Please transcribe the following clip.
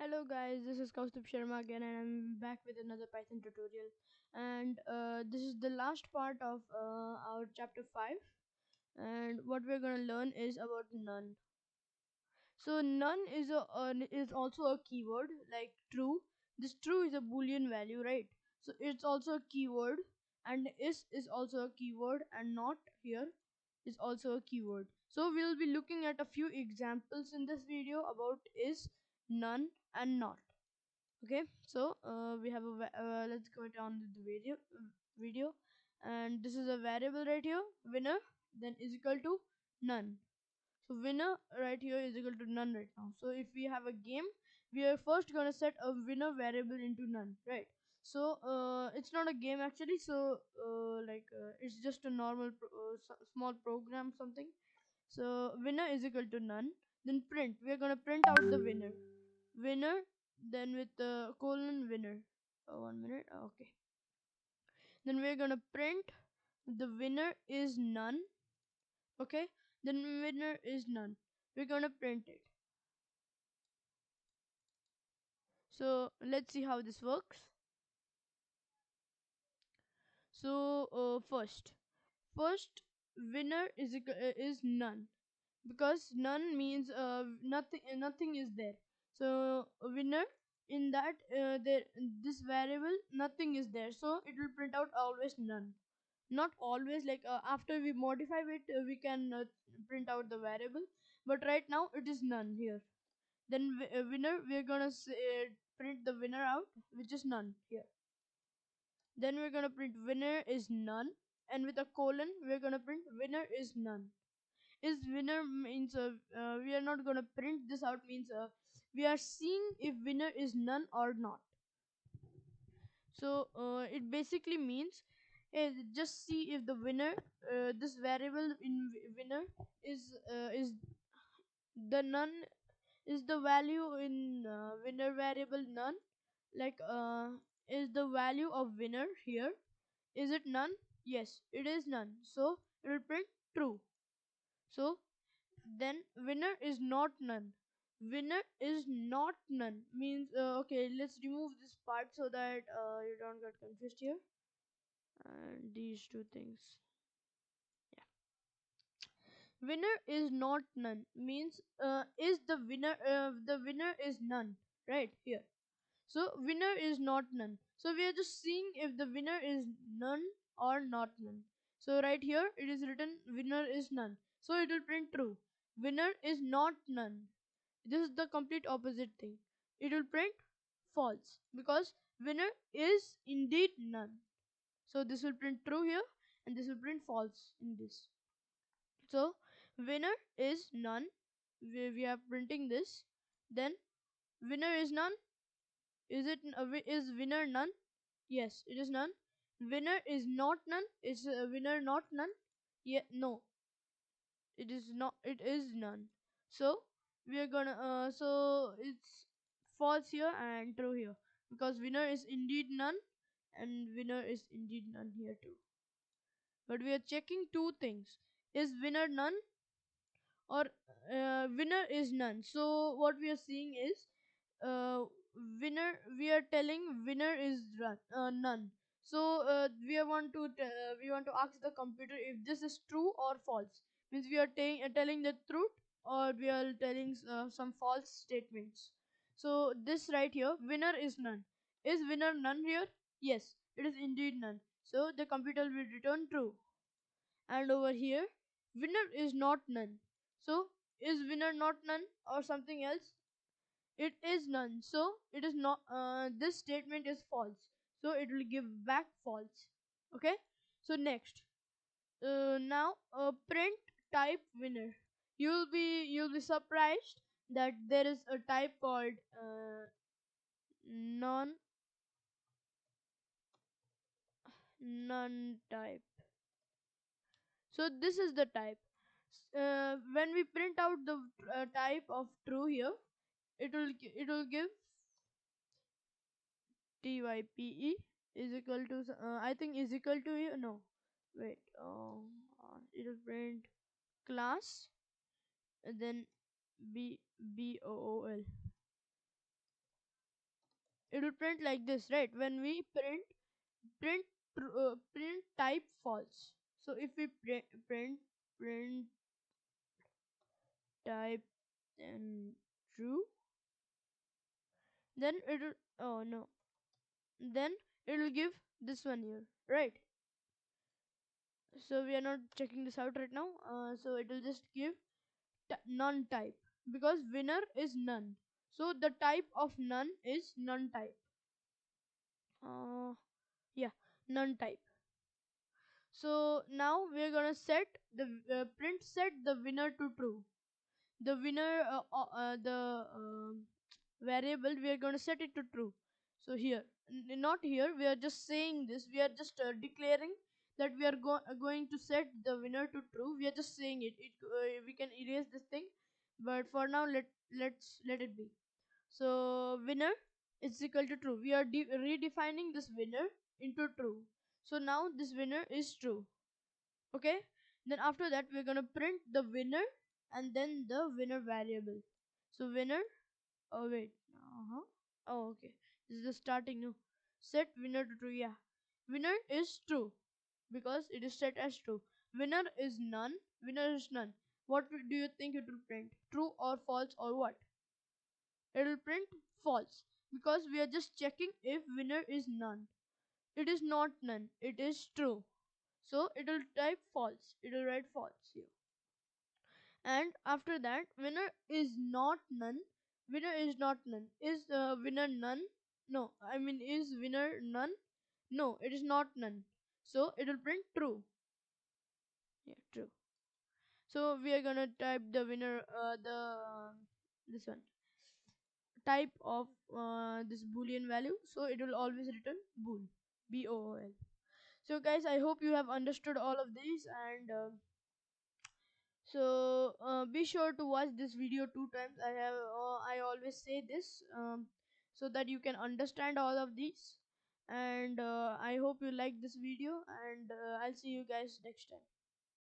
Hello guys, this is Kaustubh Sharma again and I'm back with another Python tutorial, and this is the last part of our chapter 5, and what we're going to learn is about none. So none is also a keyword like true. This true is a boolean value, right? So it's also a keyword, and is also a keyword, and not here is also a keyword. So we'll be looking at a few examples in this video about is, none, and not. Okay, so we have let's go down with the video, and this is a variable right here, winner, then is equal to none. So winner right here is equal to none right now. So if we have a game, we are first gonna set a winner variable into none, right? So it's not a game actually. So it's just a normal small program something. So winner is equal to none, then print, we are gonna print out the winner, then with the colon winner. 1 minute. Okay, then we're gonna print the winner is none. Okay, then winner is none, we're gonna print it. So let's see how this works. So first winner is none, because none means nothing is there. So winner, in that there this variable nothing is there, so it will print out always none. Not always, like after we modify it, we can print out the variable, but right now it is none here. Then winner, we're gonna print the winner out, which is none here. Then we're gonna print winner is none, and with a colon we're gonna print winner is none. Is winner means we are not gonna print this out, means we are seeing if winner is none or not. So it basically means, just see if the winner, this variable in winner is the none, is the value in winner variable none, like is the value of winner here, is it none? Yes, it is none, so it will print true. So then winner is not none. Winner is not none means, okay, let's remove this part so that you don't get confused here, and these two things. Yeah, winner is not none means, is the winner is none right here. So winner is not none, so we are just seeing if the winner is none or not none. So right here it is written winner is none, so it will print true. Winner is not none, this is the complete opposite thing, it will print false, because winner is indeed none. So this will print true here, and this will print false in this. So winner is none, we are printing this. Then winner is none, is winner none? Yes, it is none. Winner is not none, is winner not none? Yeah, no, it is not, it is none. So we are gonna so it's false here and true here, because winner is indeed none and winner is indeed none here too. But we are checking two things, is winner none or winner is none. So what we are seeing is, uh, winner, we are telling winner is none. So we want to ask the computer if this is true or false, means we are telling the truth, or we are telling some false statements. So this right here, winner is none, is winner none here? Yes, it is indeed none, so the computer will return true. And over here, winner is not none, so is winner not none or something else? It is none, so it is not, this statement is false, so it will give back false. Okay, so next, now print type winner. You'll be surprised that there is a type called non none type. So this is the type. When we print out the type of true here, it will give type is equal to I think is equal to you, no, wait, it will print class, and then b bool. it will print like this, right? When we print print type false. So if we print type and true, then it will, oh no, then it will give this one here, right? So we are not checking this out right now. So it will just give none type, because winner is none, so the type of none is none type. Yeah, none type. So now we're gonna set the print set the winner to true. The winner the variable, we are going to set it to true. So here, not here, we are just saying this, we are just declaring that we are going to set the winner to true. We are just saying we can erase this thing, but for now let it be. So winner is equal to true. We are redefining this winner into true. So now this winner is true. Okay, then after that we're gonna print the winner and then the winner variable. So winner, oh wait, oh okay, this is the starting. No, set winner to true. Yeah, winner is true because it is set as true. Winner is none. Winner is none. What do you think it will print? True or false or what? It will print false because we are just checking if winner is none. It is not none, it is true. So it will type false, it will write false here. And after that, winner is not none. Winner is not none. Is winner none? No, I mean, is winner none? No, it is not none. So it will print true. Yeah, true. So we are gonna type the winner, this one type of this boolean value. So it will always return bool, bool. So guys, I hope you have understood all of these, and so be sure to watch this video 2 times. I always say this, so that you can understand all of these. And I hope you like this video, and I'll see you guys next time.